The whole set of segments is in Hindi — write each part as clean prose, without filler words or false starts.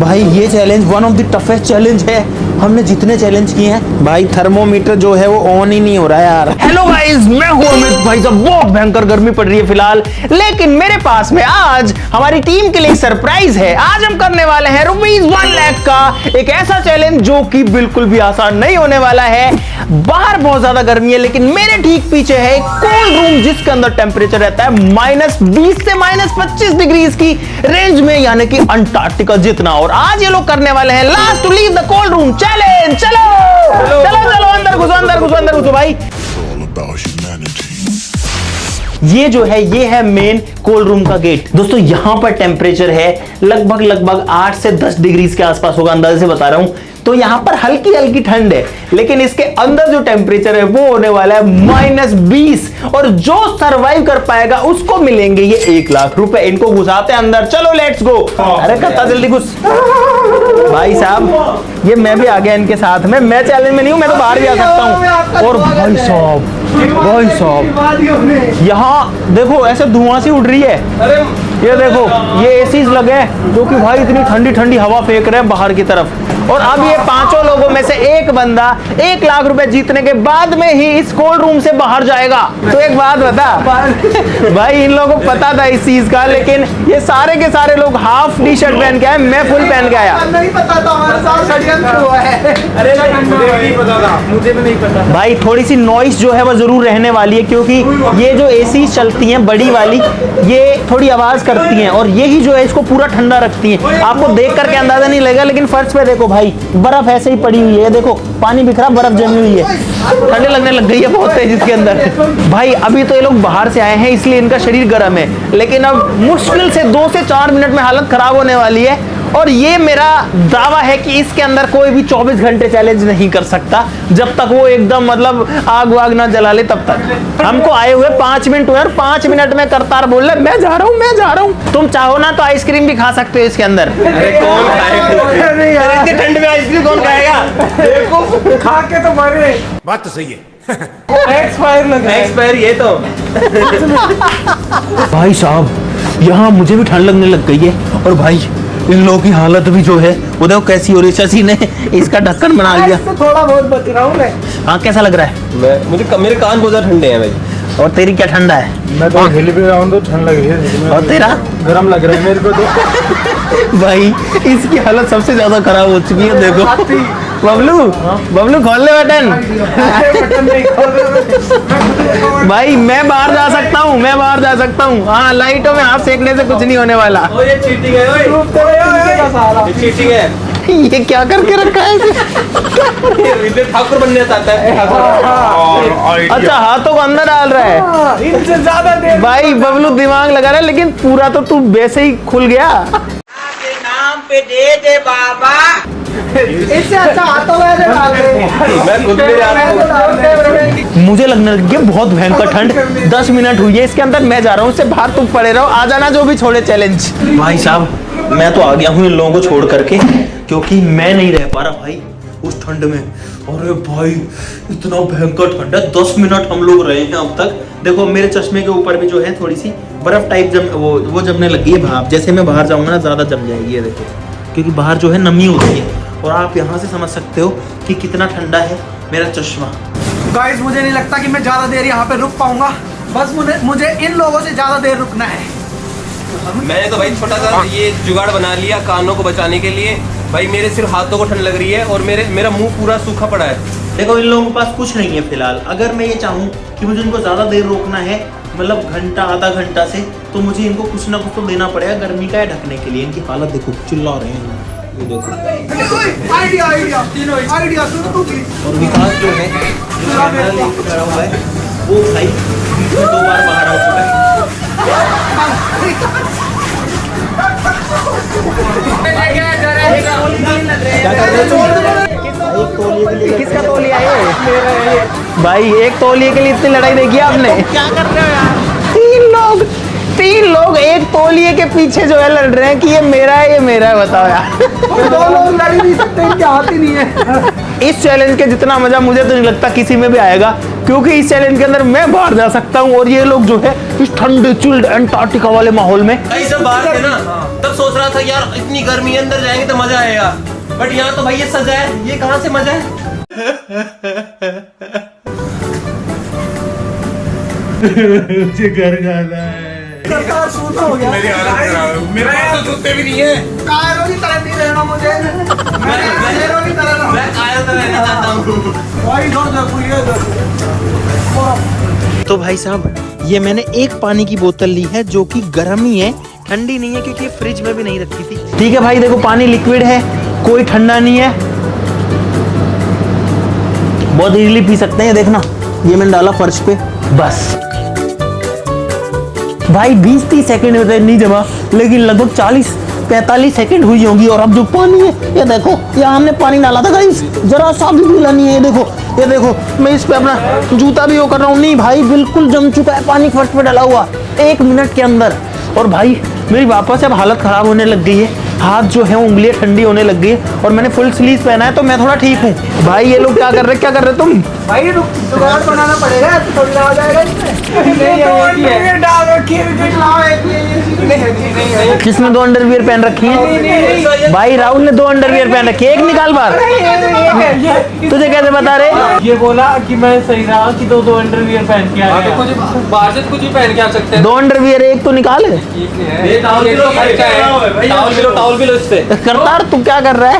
भाई ये challenge one of the toughest challenge है हमने जितने चैलेंज किए हैं। भाई थर्मोमीटर जो है वो ऑन ही नहीं हो रहा है यार। हेलो गाइस, मैं हूं अमित। भाई साहब बहुत भयंकर गर्मी पड़ रही है फिलहाल, लेकिन मेरे पास में आज हमारी टीम के लिए सरप्राइज है। आज हम करने वाले हैं ₹1 लाख का एक ऐसा चैलेंज जो कि बिल्कुल भी आसान नहीं होने वाला है। बाहर बहुत ज्यादा गर्मी है, लेकिन मेरे ठीक पीछे है एक कोल्ड रूम जिसके अंदर टेम्परेचर रहता है -20 से -25 डिग्री की रेंज में, यानी कि अंटार्कटिका जितना। और आज ये लोग करने वाले हैं last to leave the cold room challenge. चलो चलो चलो अंदर घुसो, अंदर घुसो, अंदर घुसो भाई। ये जो है ये है मेन कोल्ड रूम का गेट। दोस्तों यहां पर टेम्परेचर है लगभग 8 से 10 डिग्री के आसपास होगा, अंदाजे से बता रहा हूं। तो यहां पर हल्की हल्की ठंड है, लेकिन इसके अंदर जो टेम्परेचर है वो होने वाला है -20। और जो सरवाइव कर पाएगा उसको मिलेंगे ये 1 लाख रुपए। इनको घुसाते हैं अंदर, चलो लेट्स गो। अरे कत्ता जल्दी घुस। भाई साहब ये मैं भी आ गया इनके साथ में। मैं चैलेंज में नहीं हूं, मैं तो बाहर भी आ सकता हूं। और भाई साहब यहाँ देखो ऐसे धुआं सी उड़ रही है। ये देखो ये एसीज लगे हैं जो कि भाई इतनी ठंडी ठंडी हवा फेंक रहे हैं बाहर की तरफ। और अब ये पांचों लोगों में से एक बंदा 1 लाख रुपए जीतने के बाद में ही इस कोल्ड रूम से बाहर जाएगा। तो एक बात बता भाई, इन लोगों को पता था इस चीज का, लेकिन ये सारे के सारे लोग हाफ टी शर्ट पहन के आए, मैं फुल पहन के आया। नहीं पता था हमारे साथ षड्यंत्र हुआ है। अरे मुझे नहीं पता था, मुझे भी नहीं पता। भाई थोड़ी सी नॉइस जो है वो जरूर रहने वाली है, क्योंकि ये जो एसी चलती हैं बड़ी वाली, ये थोड़ी आवाज करती हैं और यही जो है इसको पूरा ठंडा रखती हैं। आपको देख करके अंदाजा नहीं लगेगा, लेकिन फर्श पे देखो भाई बर्फ ऐसे ही पड़ी हुई है। देखो पानी बिखरा, बर्फ जमी हुई है, ठंडे लगने लग गई है बहुत तेज इसके अंदर। भाई अभी तो ये लोग बाहर से आए हैं इसलिए इनका शरीर गर्म है, लेकिन अब मुश्किल से 2 से 4 मिनट में हालत खराब होने वाली है। और ये मेरा दावा है कि इसके अंदर कोई भी 24 घंटे चैलेंज नहीं कर सकता जब तक वो एकदम मतलब आग वाग ना जला ले तब तक। हमको आए हुए 5 मिनट हुए और 5 मिनट में करतार बोल रहे मैं जा रहा हूँ, मैं जा रहा हूँ। तुम चाहो ना तो आइसक्रीम भी खा सकते हो इसके अंदर। अरे कौन खाएगा इतनी ठंड में आइसक्रीम कौन खाएगा? देखो खा के तो मरे। बात तो सही है। एक्सपायर लगा, एक्सपायर ये तो। भाई साहब यहाँ मुझे भी ठंड लगने लग गई है। और भाई इन लोगों की हालत भी जो है वो देखो कैसी हो रही है। शशि ने इसका ढक्कन बना लिया। थोड़ा बहुत बच रहा हूँ मैं। हाँ कैसा लग रहा है? मेरे कान बहुत ज्यादा ठंडे हैं भाई। और तेरी क्या ठंडा है? मैं तो हिल भी रहा हूँ तो ठंड लग रही है। और तेरा? गरम लग रहा है मेरे को तो। भाई इसकी हालत सबसे ज्यादा खराब हो चुकी है। देखो बबलू, बबलू खोल ले बटन। भाई मैं बाहर जा सकता हूँ, मैं बाहर जा सकता हूँ। हाँ लाइटों में हाथ सेकने से कुछ नहीं होने वाला। ये चीटिंग है, ये चीटिंग है। ये क्या करके रखा है? ये ठाकुर बनने चाहता है। अच्छा हाथों को अंदर डाल रहा है। इनसे ज्यादा देर भाई बबलू दिमाग लगा रहा है, लेकिन पूरा तो तू वैसे ही खुल गया। के नाम पे दे दे बाबा। इससे अच्छा हाथों में डाल दे। मैं खुद भी जा रहा हूँ। मुझे लगने लगी है बहुत भयंकर ठंड। 10 मिनट हुई है इसके अंदर, मैं जा रहा हूँ, उससे बाहर तुम पड़े रहो। आ जाना जो भी छोड़े चैलेंज। भाई साहब मैं तो आ गया हूँ इन लोगों को छोड़ करके, क्योंकि मैं नहीं रह पा रहा भाई उस ठंड में। अरे भाई इतना भयंकर ठंड है। 10 मिनट हम लोग रहे हैं अब तक। देखो मेरे चश्मे के ऊपर भी जो है थोड़ी सी बर्फ टाइप वो जमने लगी है भाप। जैसे मैं बाहर जाऊंगा ना ज्यादा जम जाएगी, ये देखो, क्योंकि बाहर जो है नमी होती है। और आप यहाँ से समझ सकते हो कि कितना ठंडा है मेरा चश्मा। गाइस मुझे नहीं लगता कि मैं ज्यादा देर यहाँ पे रुक पाऊंगा। बस मुझे इन लोगों से ज्यादा देर रुकना है। मैंने तो भाई छोटा सा ये जुगाड़ बना लिया कानों को बचाने के लिए। भाई मेरे सिर्फ हाथों को ठंड लग रही है और मेरा मुंह पूरा सूखा पड़ा है। देखो इन लोगों के पास कुछ नहीं है फिलहाल। अगर मैं ये चाहूँ कि मुझे इनको ज्यादा देर रोकना है, मतलब घंटा आधा घंटा से, तो मुझे इनको कुछ ना कुछ तो देना पड़ेगा गर्मी का ढकने के लिए। इनकी हालत देखो, चिल्ला रहे हैं ये देखो। आइडिया आइडिया सुनो तू भी। और विकास जो है जो कैमरा लेके खड़ा हुआ है वो भाई बीच में 2 बार बाहर आ चुका है। क्या कर रहे हो? किसका तौलिया है? भाई एक तौलिए के लिए इतनी लड़ाई देखी आपने? क्या कर रहे हो यार? 3 लोग एक तौलिए के पीछे जो है लड़ रहे हैं कि ये मेरा है, ये मेरा है। बताओ यार। 2 लोग लड़ नहीं सकते, इनके हाथ ही नहीं है। इस चैलेंज के जितना मजा मुझे तो नहीं लगता किसी में भी आएगा, क्योंकि इस चैलेंज के अंदर मैं बाहर जा सकता हूँ और ये लोग जो है इस ठंडे चिल्ड एंटार्क्टिका वाले माहौल में। भाई जब बाहर थे ना तब सोच रहा था यार इतनी गर्मी है, अंदर जाएंगे तो मजा आएगा, बट यहाँ तो भाई ये सजा है, ये कहाँ से मजा है। मुझे घर जाना है। करतार सूना हो गया। मेरी हालत खराब है, मेरे पास तो जूते भी नहीं है। कायरों की तरह नहीं रहना मुझे। कायरों की तरह रहना। मैं कायल तो रहना चाहता हूँ। भाई इधर देखो, ये देखो। तो भाई साहब ये मैंने एक पानी की बोतल ली है जो कि गर्म ही है, ठंडी नहीं है क्योंकि ये फ्रिज में भी नहीं रखी थी। ठीक है भाई, देखो पानी लिक्विड है, कोई ठंडा नहीं है, बहुत इजीली पी सकते हैं। देखना ये मैंने डाला फर्श पे, बस भाई 20-30 सेकंड में तो नहीं जमा, लेकिन लगभग 40-45 सेकंड हुई होंगी। और अब जो पानी है ये देखो, यहाँ हमने पानी डाला था गाइस, जरा सा भी गीला नहीं है। ये देखो मैं इस पे अपना जूता भी वो कर रहा हूँ, नहीं भाई बिल्कुल जम चुका है पानी फर्श पे डला हुआ 1 मिनट के अंदर। और भाई मेरी वापस से अब हालत खराब होने लग गई है, हाथ जो है उंगलियां ठंडी होने लग गई है, और मैंने फुल स्लीव पहना है तो मैं थोड़ा ठीक हूँ। भाई ये लोग क्या कर रहे तुम? भाई जुगाड़ बनाना पड़ेगा, तो थोड़ी आ जाएगा इसमें। किसने 2 अंडरवियर पहन रखी है? भाई राहुल ने 2 अंडरवियर पहन रखी है, एक निकाल बाहर। तुझे कैसे बता रहे? ये बोला कि मैं सही रहा कि 2 अंडरवियर पहन के आया। बाहर कुछ भी पहन के आ सकते हैं। 2 अंडरवियर एक तो निकाल है। टाउल भी लो इससे। करतार तू क्या कर रहा है?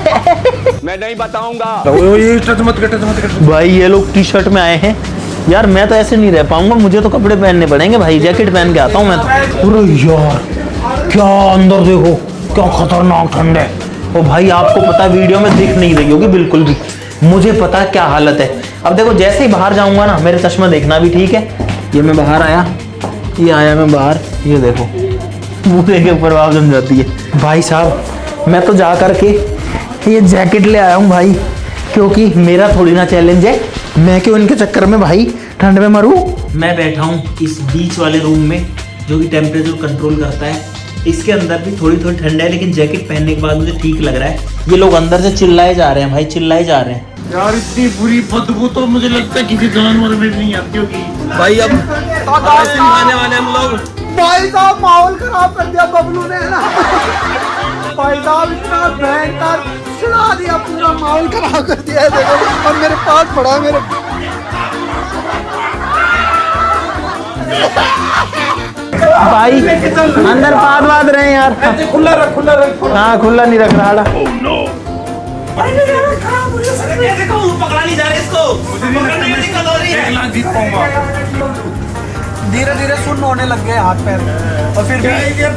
मैं नहीं बताऊंगा। ये टच मत कर। भाई ये लोग टी शर्ट में आए हैं यार, मैं तो ऐसे नहीं रह पाऊंगा, मुझे तो कपड़े पहनने पड़ेंगे भाई, जैकेट पहन के आता हूँ मैं तो। अरे यार क्या अंदर देखो, क्या खतरनाक ठंड है। ओ भाई आपको पता वीडियो में दिख नहीं रही होगी बिल्कुल भी, मुझे पता है क्या हालत है। अब देखो जैसे ही बाहर जाऊंगा ना, मेरे चश्मा देखना भी ठीक है। ये मैं बाहर आया, ये आया मैं बाहर, ये देखो मुझे के ऊपर आवाज जम जाती है। भाई साहब मैं तो जा करके ये जैकेट ले आया हूँ भाई, क्योंकि मेरा थोड़ी ना चैलेंज है, मैं क्यों इनके चक्कर में भाई ठंड में मरूं। मैं बैठा हूँ इस बीच वाले रूम में जो कि टेम्परेचर कंट्रोल करता है, इसके अंदर भी थोड़ी थोड़ी ठंड है, लेकिन जैकेट पहनने के बाद मुझे ठीक लग रहा है। ये लोग अंदर से चिल्लाए जा रहे हैं भाई, चिल्लाए जा रहे हैं यार। इतनी बुरी बदबू तो मुझे लगता है किसी जानवर में नहीं आती होगी। भाई अब आने वाले हम लोग। भाई साहब माहौल खराब कर दिया बबलू ने, है ना। भाई साहब इतना भयंकर चढ़ा दिया, पूरा माहौल खराब कर दिया है। देखो और मेरे पास पड़ा है मेरे। भाई अंदर बात रहे हैं यार। खुला रख। हाँ खुला नहीं रख रहा। पकड़ा नहीं जा रहा इसको, पकड़ने में दिक्कत हो रही है। जीत पाऊंगा। धीरे धीरे सुन्न होने लग गए हाथ पैर, और फिर भी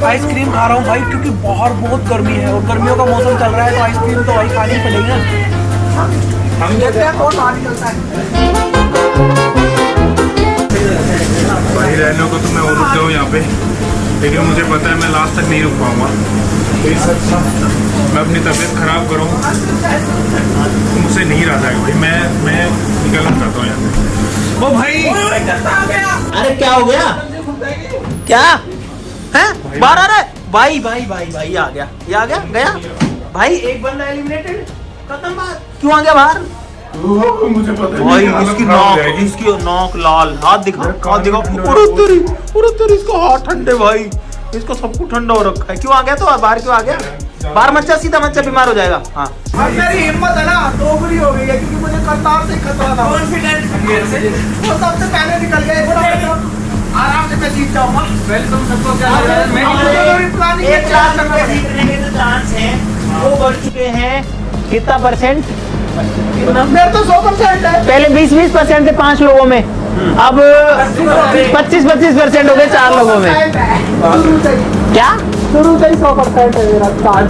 आइसक्रीम खा रहा हूँ भाई, क्योंकि बाहर बहुत गर्मी है और गर्मियों का मौसम चल रहा है, तो आइसक्रीम तो भाई खानी पड़ेगी ना। हम देखते हैं कौन बाहर निकलता है। भाई रहने को तो मैं और रुक जाऊँ यहाँ पे, लेकिन मुझे पता है मैं लास्ट तक नहीं रुक पाऊंगा। मैं अपनी तबीयत खराब करूँ मुझसे नहीं रहा है भाई, मैं निकलना चाहता हूँ यहाँ से। ओ भाई अरे क्या हो गया? क्या है बाहर आ रहा है? भाई आ गया, ये आ गया भाई, एक बंदा एलिमिनेटेड, खत्म बात। क्यों आ गया बाहर? मुझे पता है भाई इसकी नाक लाल, हाथ दिखा। पूरा तेरी इसका हाथ ठंडे भाई, इसको सब कुछ ठंडा हो रखा है। क्यों आ गया? तो बाहर क्यों आ गया? बाहर मच्छर, सीधा मच्छर बीमार हो जाएगा। हाँ अब मेरी हिम्मत है ना दोगुनी हो गई है, क्योंकि मुझे करतार से खतरा था। वो सबसे पहले निकल गए, आराम से मैं जीत जाऊंगा। पहले तुम सबको क्या चांस है वो बढ़ चुके हैं कितना परसेंट? मेरे तो 100% है। पहले 20% थे 5 लोगों में, अब 25% हो गए 4 लोगों में। क्या शुरू से ही 100% है मेरा चांस।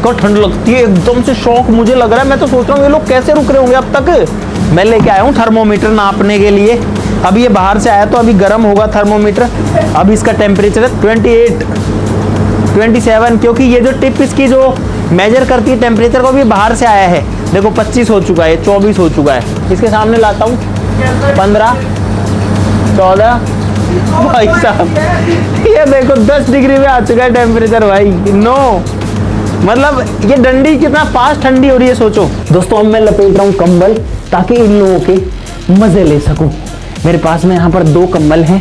को ठंड लगती है एकदम से, शौक मुझे लग रहा है। मैं तो सोच रहा हूँ ये लोग कैसे रुक रहे होंगे अब तक। मैं लेके आया हूँ थर्मोमीटर नापने के लिए। अभी ये बाहर से आया तो अभी गर्म होगा थर्मोमीटर। अभी इसका टेम्परेचर है 28, 27, क्योंकि ये जो टिप इसकी जो मेजर करती है टेम्परेचर को, भी बाहर से आया है। देखो 25 हो चुका है, 24 हो चुका है। इसके सामने लाता हूँ 15, 14। भाई साहब ये देखो 10 डिग्री में आ चुका है टेम्परेचर भाई। नो मतलब ये डंडी कितना फास्ट ठंडी हो रही है सोचो। दोस्तों अब मैं लपेट रहा हूँ कंबल, ताकि इन लोगों के मजे ले सकूं। मेरे पास में यहाँ पर 2 कंबल हैं,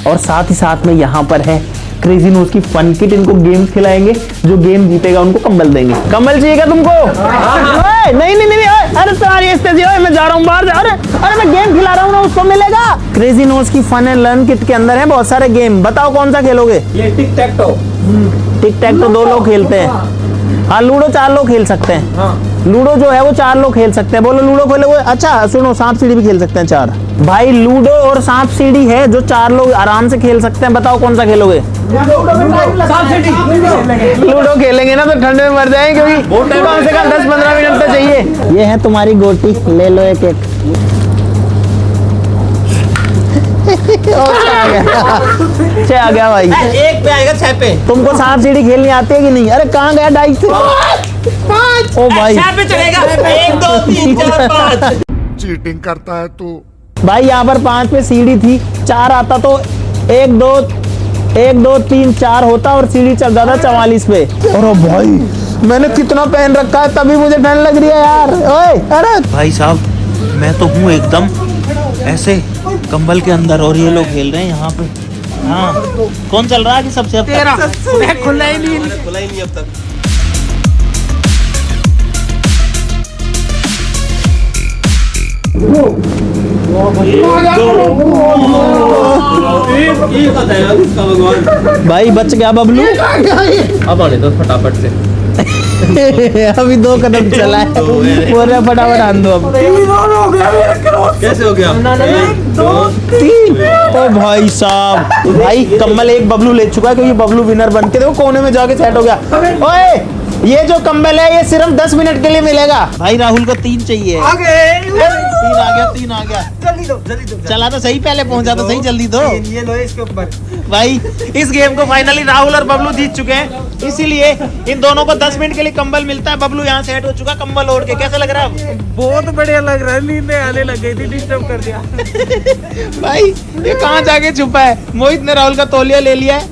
और साथ ही साथ में यहाँ पर है क्रेजी नोज की फन किट। इनको गेम्स खिलाएंगे, जो गेम जीतेगा उनको कंबल देंगे। कंबल चाहिए क्या तुमको? ओए, नहीं नहीं नहीं, अरे तुम्हारी स्टेज, मैं जा रहा हूँ बाहर। अरे मैं गेम खिला रहा हूँ ना, उसको मिलेगा। क्रेजी नोज की फन एंड लर्न किट के अंदर है बहुत सारे गेम। बताओ कौन सा खेलोगे? ये टिक टैक टो। टिक टैक तो 2 लोग खेलते हैं। हाँ, लूडो 4 लोग खेल सकते हैं। लूडो जो है वो 4 लोग खेल सकते हैं। बोलो लूडो खेलोगे? अच्छा सुनो, सांप सीढ़ी भी खेल सकते हैं 4। भाई लूडो और सांप सीढ़ी है जो 4 लोग आराम से खेल सकते हैं। बताओ कौन सा खेलोगे? लूडो खेलेंगे ना तो ठंड में मर जाएंगे, क्योंकि कम से कम 10-15 मिनट तो चाहिए। ये है तुम्हारी गोटी, ले लो एक एक। छह आ गया भाई। एक पे आएगा 6 पे। तुमको सांप सीढ़ी खेलनी आती है कि नहीं? अरे कहाँ गया डाइस? ओ भाई 6 पे चलेगा। 1 2 3 4 5। चीटिंग करता है तू। भाई यहाँ पर 5 पे सीढ़ी थी, 4 आता तो 1 2 3 4 होता और सीढ़ी चल जाता 44 पे। अरे भाई मैंने कितना पहन रखा है, तभी मुझे ठंड लग रही है यार। ओए अरे भाई साहब, मैं तो हूँ एकदम ऐसे कंबल के अंदर, और ये लोग खेल रहे हैं यहाँ पे। हाँ, कौन चल रहा है कि सबसे अब तक? खुला ही नहीं। खुला ही नहीं अब तक। भाई बच गया बबलू। अब आने दो फटाफट से। अभी 2 कदम चला है, बोल रहे फटाफट आन दो। अब कैसे हो गया? 1 2 3। ओ भाई साहब, भाई कंबल एक बबलू ले चुका है, क्योंकि बबलू विनर बन के देखो कोने में जाके सेट हो गया। ओए ये जो कंबल है ये सिर्फ 10 मिनट के लिए मिलेगा। भाई राहुल को 3 चाहिए। 3 आ गया। जल्दी दो। चला तो सही, पहले पहुंचा तो सही, जल्दी दो। ये लो इसके ऊपर। भाई इस गेम को फाइनली राहुल और बबलू जीत चुके हैं, इसीलिए इन दोनों को 10 मिनट के लिए कंबल मिलता है। बबलू यहाँ सेट हो चुका कंबल ओढ़ के। कैसा लग रहा है? बहुत बढ़िया लग रहा है, नींद आने लग गई थी, डिस्टर्ब कर दिया। भाई ये कहाँ जाके छुपा है? मोहित ने राहुल का तौलिया ले लिया है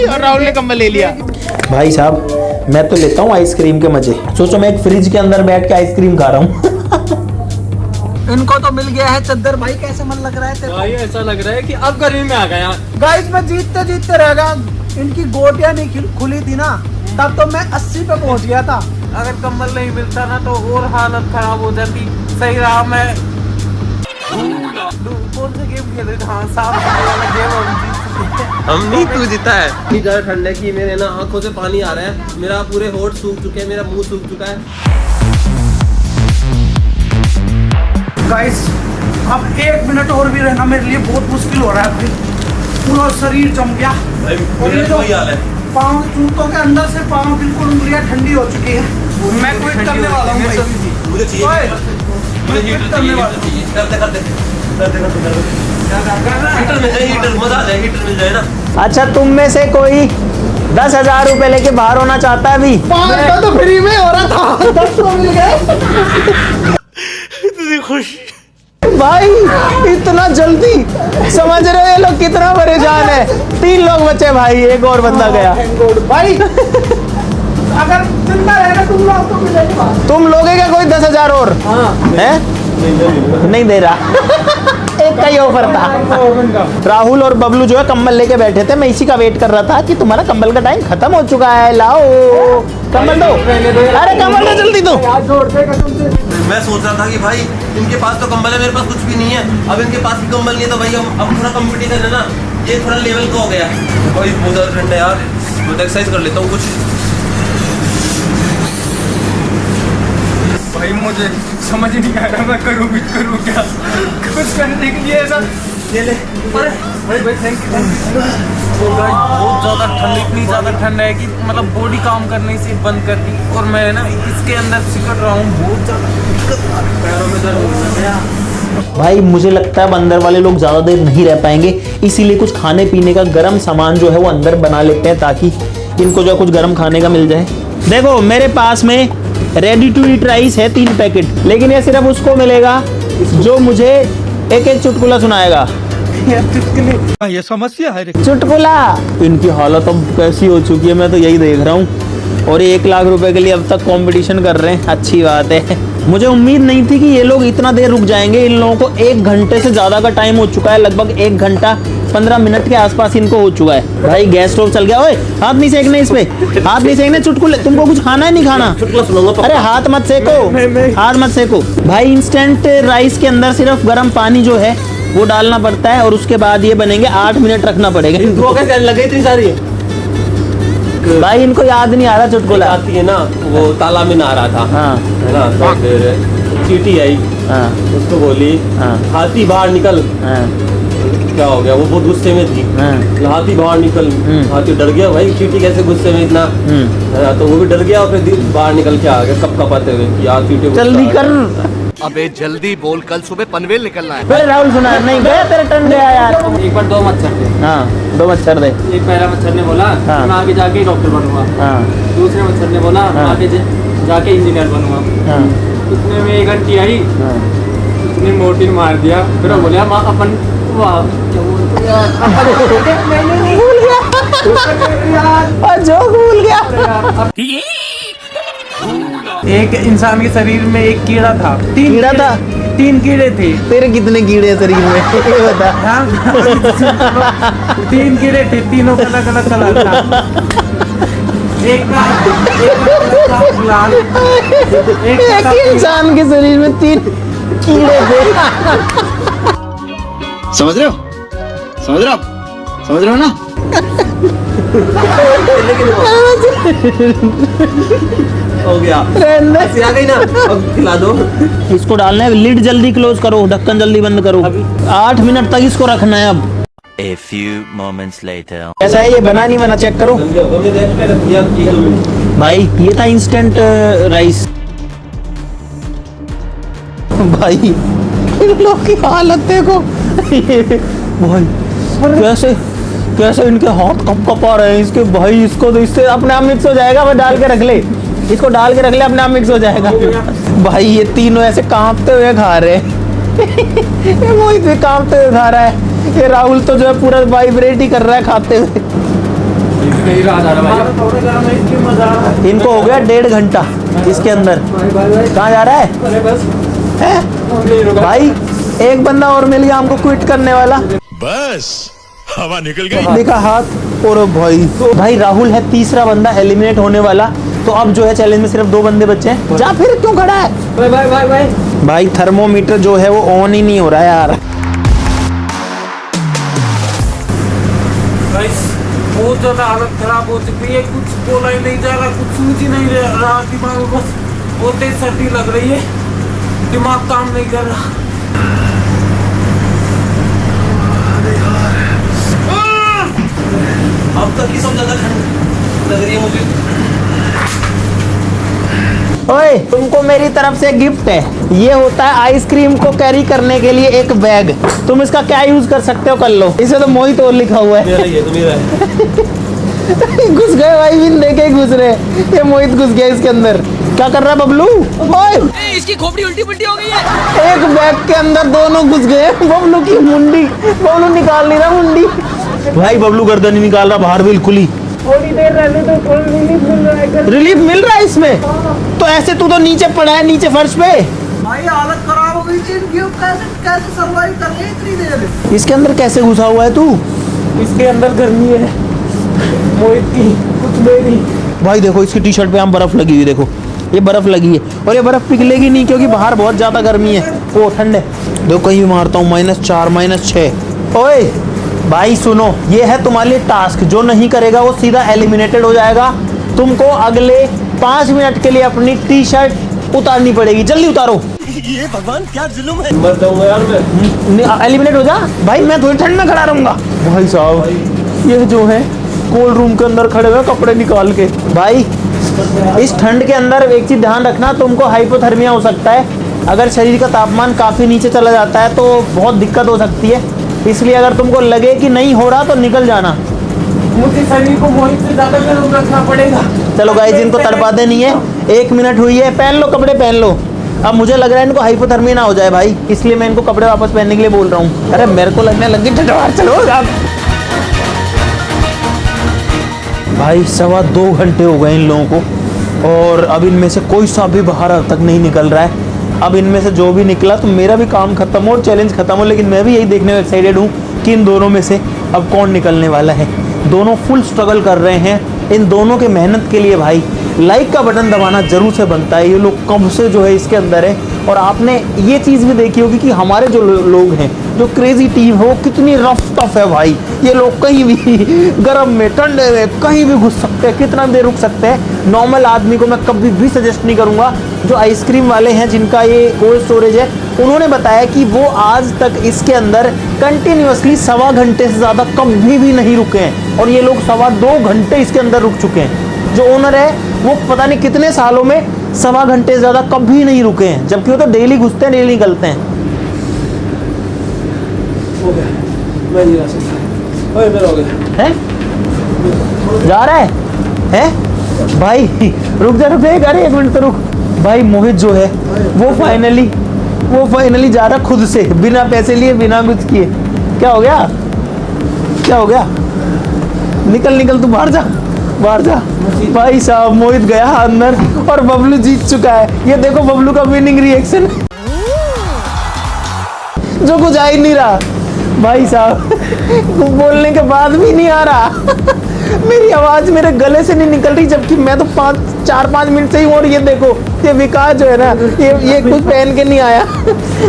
और राहुल ने कंबल ले लिया। भाई साहब मैं तो लेता हूँ आइसक्रीम के मजे। सोचो मैं एक फ्रिज के अंदर बैठ के आइसक्रीम खा रहा हूँ। इनको तो मिल गया है चद्दर। भाई कैसे मन लग रहा है तेरे को? भाई ऐसा लग रहा है कि अब गर्मी में आ गया। गाइस मैं जीतते रह गया। इनकी गोटियां नहीं खुली थी ना, तब तो मैं 80 पे पहुंच गया था। अगर कंबल नहीं मिलता ना तो और हालत खराब हो जाती। सही रहा मैं कौन सा गेम खेल रहे थे? हाँ, सांप सीढ़ी वाला गेम हम जीत चुके हैं। हम नहीं, तू जीता है। इतनी ज्यादा ठंड है कि मेरे ना आंखों से पानी आ रहा है, मेरा पूरे होठ सूख चुके हैं, मेरा मुंह सूख चुका है। गाइस अब 1 मिनट और भी रहना मेरे लिए बहुत मुश्किल हो रहा है। भाई पूरा शरीर जम गया। और ये जो पाँव, जूतों के अंदर से पाँव बिल्कुल उंगलियां ठंडी हो चुकी है। मैं क्विट करने वाला हूँ भाई। मुझे चाहिए, मुझे हीटर चाहिए, करते हीटर मिल जाए, हीटर मजा आ जाए, हीटर मिल जाए ना। अच्छा तुम में से कोई 10,000 रुपए लेके बाहर होना चाहता है? अभी 5 तो फ्री में हो रहा था, 10 तो मिल गए। भाई इतना जल्दी, समझ रहे हो ये लोग कितना परेशान है। 3 लोग बचे भाई, एक और बंदा गया। भाई अगर जिंदा रहेगा तुम लोग तो मिलेगा। तुम लोगे क्या कोई 10,000 और? हैं? नहीं दे रहा। एक का ही ऑफर था। राहुल और बबलू जो है कंबल लेके बैठे थे, मैं इसी का वेट कर रहा था कि तुम्हारा कंबल का टाइम खत्म हो चुका है, लाओ कंबल दो। अरे कंबल दो जल्दी दो। मैं सोच रहा था कि भाई इनके पास तो कंबल है, मेरे पास कुछ भी नहीं है। अब इनके पास भी कंबल नहीं है तो भाई अब थोड़ा कंपटीशन है ना, ये थोड़ा लेवल का हो गया। भाई बहुत ज़्यादा ठंड है यार, मैं तो एक्सरसाइज कर लेता हूँ कुछ। भाई मुझे समझ नहीं आ रहा मैं करूँ क्या, कुछ करने के लिए ऐसा। ये ले। अरे भाई थैंक यू। बहुत ज़्यादा ठंड, इतनी ज़्यादा ठंड है कि मतलब बॉडी काम करने से बंद कर दी। और मैं ना इसके अंदर सिकुड़ रहा हूँ, बहुत ज़्यादा दिक्कत आ रही है, पैरों में दर्द हो रहा है। भाई मुझे लगता है अंदर वाले लोग ज्यादा देर नहीं रह पाएंगे, इसीलिए कुछ खाने पीने का गर्म सामान जो है वो अंदर बना लेते हैं, ताकि इनको जो कुछ गर्म खाने का मिल जाए। देखो मेरे पास में रेडी टू ईट राइस है 3 पैकेट, लेकिन ये सिर्फ उसको मिलेगा जो मुझे एक चुटकुला सुनाएगा। ये समस्या है। चुटकुला। इनकी हालत अब कैसी हो चुकी है, मैं तो यही देख रहा हूँ। और 1 लाख रुपए के लिए अब तक कंपटीशन कर रहे हैं, अच्छी बात है। मुझे उम्मीद नहीं थी कि ये लोग इतना देर रुक जाएंगे। इन लोगों को 1 घंटे से ज़्यादा का टाइम हो चुका है, लगभग 1 घंटा 15 मिनट के आसपास इनको हो चुका है। भाई गैस स्टोव चल गया। ओए हाथ नहीं सेकना इस पे, हाथ नहीं सेकना। चुटकुले तुमको कुछ खाना है नहीं खाना? अरे हाथ मत सेको, हाथ मत सेको। भाई इंस्टेंट राइस के अंदर सिर्फ गर्म पानी जो है वो डालना पड़ता है और उसके बाद ये बनेंगे। 8 मिनट रखना पड़ेगा। लगे इतनी सारी भाई इनको याद नहीं आ रहा चुटकुला। आती है ना, वो तालाब में नहा रहा था, हाँ है ना, तो फिर चींटी आई, हाँ उसको बोली हाँ हाथी बाहर निकल। हाँ क्या हो गया, वो बहुत गुस्से में थी। हाँ हाथी बाहर निकल, हाथी डर गया, भाई चींटी कैसे गुस्से में इतना, है ना, तो वो भी डर गया और फिर बाहर निकल के आ गया कप कपाते हुए कि यार चींटी जल्दी कर। अबे जल्दी बोल, कल सुबह पनवेल निकलना है। फिर राहुल सुना नहीं गया, तेरा टर्न गया यार। एक बार 2 मच्छर थे। हाँ 2 मच्छर दे। एक पहला मच्छर ने बोला हाँ। मैं आगे जाके डॉक्टर बनूंगा। हाँ दूसरे मच्छर ने बोला मैं हाँ। आगे जाके इंजीनियर बनूंगा। हाँ उतने में एक आंटी आई, हाँ उसने मोर्टिन मार दिया। फिर वो बोला माँ अपन वाह क्या बोलते और जोक भूल गया। एक इंसान के शरीर में एक कीड़ा था। कीड़ा था? 3 कीड़े थे। तेरे कितने कीड़े हैं शरीर में ये बता। हाँ 3 कीड़े थे, तीनों का अलग अलग कलर था। एक का था लाल, एक ही इंसान के शरीर में 3 कीड़े थे। समझ रहे हो, समझ रहे हो आप, समझ रहे हो ना? हो गया, ऐसे आ गई ना, अब खिला दो। इसको डालना है, लिड जल्दी क्लोज करो, ढक्कन जल्दी बंद करो। 8 मिनट तक इसको रखना है। अब A few moments later. कैसा है ये, बना नहीं बना चेक करो। भाई ये था इंस्टेंट राइस। भाई इन लोग की हालत देखो। भाई कैसे कैसे इनके हाथ कप कप आ रहे हैं इसके। भाई इसको तो इससे अपने आप मिक्स हो जाएगा। मैं डाल के रख ले, इसको डाल के रख ले, अपने आप मिक्स हो जाएगा। भाई ये तीनों ऐसे कांपते हुए खा रहे हैं। ये मोहित भी कांपते हुए खा रहा है। ये राहुल तो जो है पूरा वाइब्रेट ही कर रहा है खाते हुए। नहीं रहा जा रहा भाई। इनको हो गया 1.5 घंटा इसके अंदर। कहाँ जा रहा है? अरे बस हैं? भाई एक बंदा और मिल गया हमको क्विट करने वाला। बस हवा निकल गई। देखा हाथ। और भाई राहुल है तीसरा बंदा एलिमिनेट होने वाला। तो अब जो है चैलेंज में सिर्फ 2 बंदे बचे हैं। जा फिर क्यों खड़ा है? भाई थर्मोमीटर जो है वो ऑन ही नहीं हो रहा है यार। बहुत ज्यादा हालत खराब हो चुकी है। कुछ बोला ही नहीं जा रहा, कुछ सूझ ही नहीं रहा दिमाग में। बस बहुत तेज सर्दी लग रही है, दिमाग काम नहीं कर रहा। अब तक की सब ज्यादा ठंड लग रही है मुझे। ओए तुमको मेरी तरफ से गिफ्ट है। ये होता है आइसक्रीम को कैरी करने के लिए एक बैग। तुम इसका क्या यूज कर सकते हो कर लो। इसे तो मोहित और लिखा हुआ है। मेरा ही है, तो मेरा है। घुस गए भाई, बिन देखे घुस रहे। ये मोहित घुस गया इसके अंदर। क्या कर रहा है बबलू? ओए इसकी खोपड़ी उल्टी पुल्टी हो गई है। एक बैग के अंदर दोनों घुस गए। बबलू की मुंडी, बबलू निकाल नहीं रहा मुंडी। भाई बबलू गर्दन ही निकाल रहा बाहर बिल्कुल ही। थोड़ी देर रहने तो थोड़ा रिलीफ मिल रहा है। रिलीफ मिल रहा है इसमें? तो ऐसे तू तो नीचे पड़ा है, नीचे फर्श पे। भाई हालत खराब हो गई थी इनकी। कैसे कैसे सर्वाइव कर रहे हैं इतनी देर? इसके अंदर कैसे घुसा हुआ है तू? इसके अंदर गर्मी है मोहित की, कुछ मेरी। भाई देखो इसकी टी शर्ट पे हम बर्फ लगी हुई, देखो ये बर्फ लगी है। और ये बर्फ पिघलेगी नहीं क्योंकि बाहर बहुत ज्यादा गर्मी है। वो ठंड है। देखो कहीं भी मारता हूँ -4 -6। ओए भाई सुनो, ये है तुम्हारे लिए टास्क। जो नहीं करेगा वो सीधा एलिमिनेटेड हो जाएगा। तुमको अगले 5 मिनट के लिए अपनी टी शर्ट उतारनी पड़ेगी। जल्दी उतारो। ये भगवान क्या जुल्म है। मर जाऊंगा यार मैं। एलिमिनेट हो जा भाई, मैं थोड़ी ठंड में खड़ा रहूंगा। भाई साहब ये जो है कोल्ड रूम के अंदर खड़े हुए कपड़े निकाल के। भाई इस ठंड के अंदर एक चीज ध्यान रखना, तुमको हाइपोथर्मिया हो सकता है। अगर शरीर का तापमान काफी नीचे चला जाता है तो बहुत दिक्कत हो सकती है। इसलिए अगर तुमको लगे कि नहीं हो रहा तो निकल जाना। मुझे शरीर को मोहित से ज्यादा गर्म रखना पड़ेगा। चलो गाइस इनको तड़पाते नहीं है। 1 मिनट हुई है, पहन लो कपड़े पहन लो। अब मुझे लग रहा है इनको हाइपोथर्मिया ना हो जाए भाई, इसलिए मैं इनको कपड़े वापस पहनने के लिए बोल रहा हूँ। अरे मेरे को लगने लगी ठंड। चलो अब भाई 2.25 घंटे हो गए इन लोगों को और अब इनमें से कोई सा भी बाहर अब तक नहीं निकल रहा है। अब इनमें से जो भी निकला तो मेरा भी काम खत्म हो और चैलेंज खत्म हो। लेकिन मैं भी यही देखने में एक्साइटेड हूँ कि इन दोनों में से अब कौन निकलने वाला है। दोनों फुल स्ट्रगल कर रहे हैं। इन दोनों के मेहनत के लिए भाई लाइक का बटन दबाना जरूर से बनता है। ये लोग कब से जो है इसके अंदर है, और आपने ये चीज़ भी देखी होगी कि हमारे जो लोग हैं, जो क्रेजी टीम है, वो कितनी रफ टफ है भाई। ये लोग कहीं भी गर्म में, ठंडे में, कहीं भी घुस सकते हैं, कितना देर रुक सकते हैं। नॉर्मल आदमी को मैं कभी भी सजेस्ट नहीं करूँगा। जो आइसक्रीम वाले हैं जिनका ये कोल्ड स्टोरेज है, उन्होंने बताया कि वो आज तक इसके अंदर कंटिन्यूअसली 1.25 घंटे से ज़्यादा कभी भी नहीं रुके हैं, और ये लोग 2.25 घंटे इसके अंदर रुक चुके हैं। जो ओनर है वो पता नहीं कितने सालों में 1.25 घंटे से ज़्यादा कभी नहीं रुके हैं, जबकि वो तो डेली घुसते हैं, डेली निकलते हैं। हो गया, मैं नहीं रह सकता। ओए मेरा हो गया। हैं? जा रहा है भाई? रुक जा अरे 1 मिनट तो रुक भाई। मोहित जो है वो फाइनली जा रहा खुद से, बिना पैसे लिए, बिना कुछ किए। क्या हो गया? क्या हो गया? निकल तू बाहर जा भाई साहब। मोहित गया अंदर और बबलू जीत चुका है। ये देखो बबलू का विनिंग रिएक्शन, जो कुछ आ ही नहीं रहा भाई साहब। बोलने के बाद भी नहीं आ रहा। मेरी आवाज मेरे गले से नहीं निकल रही, जबकि मैं तो 4-5 मिनट से ही हूँ। और ये देखो, ये विकास जो है ना, ये कुछ पहन के नहीं आया।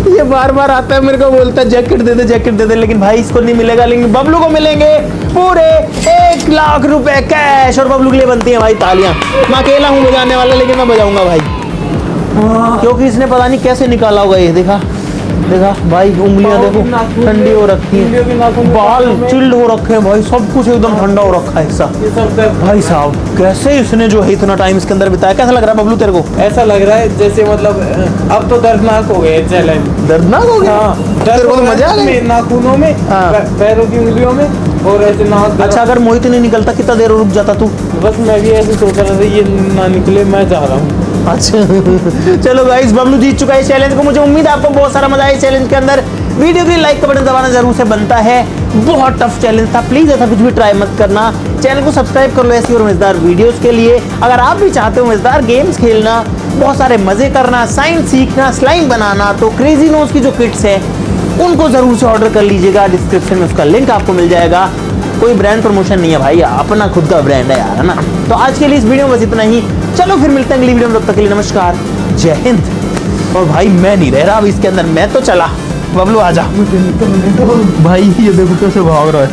ये बार बार आता है मेरे को, बोलता है जैकेट दे दे, लेकिन भाई इसको नहीं मिलेगा। लेकिन बबलू को मिलेंगे पूरे 1 लाख रुपए कैश, और बबलू के लिए बनती है भाई तालियां। मैं अकेला हूँ बजाने वाला, लेकिन मैं बजाऊंगा भाई, क्योंकि इसने पता नहीं कैसे निकाला होगा। ये देखा भाई, उंगलियां देखो ठंडी हो रखी है, बाल चिल्ड हो रखे हैं भाई, सब कुछ एकदम ठंडा हो रखा है ऐसा। भाई साहब कैसे इसने जो है इतना टाइम इसके अंदर बिताया। कैसा लग रहा है बबलू तेरे को? ऐसा लग रहा है जैसे मतलब अब तो दर्दनाक हो गए चैलेंज। दर्दनाक हो गया? हाँ, तेरे को तो मजा आ गया? नाखूनों में, हाँ। पैरों की उंगलियों में, और ऐसे नाक। अच्छा, अगर मोहित नहीं निकलता कितना देर रुक जाता तू? बस मैं भी ऐसे सोच रहा था ये ना निकले, मैं जा रहा हूँ। अच्छा चलो गाइस, बबलू जीत चुका है इस चैलेंज को। मुझे उम्मीद है आपको बहुत सारा मजा आया इस चैलेंज के अंदर। वीडियो के लाइक का बटन दबाना जरूर से बनता है। बहुत टफ चैलेंज था, प्लीज ऐसा कुछ भी ट्राई मत करना। चैनल को सब्सक्राइब कर लो ऐसी और मजेदार वीडियोस के लिए। अगर आप भी चाहते हो मजेदार गेम्स खेलना, बहुत सारे मजे करना, साइंस सीखना, स्लाइम बनाना, तो क्रेजी नोज की जो किट्स है उनको जरूर से ऑर्डर कर लीजिएगा। डिस्क्रिप्शन में उसका लिंक आपको मिल जाएगा। कोई ब्रांड प्रमोशन नहीं है भाई, अपना खुद का ब्रांड है यार, है ना। तो आज के लिए इस वीडियो में बस इतना ही। चलो फिर मिलते हैं अगली वीडियो में, तब तक के लिए नमस्कार, जय हिंद। और भाई मैं नहीं रह रहा अब इसके अंदर, मैं तो चला। बबलू आजा भाई, ये देखो कैसे भाग रहा है।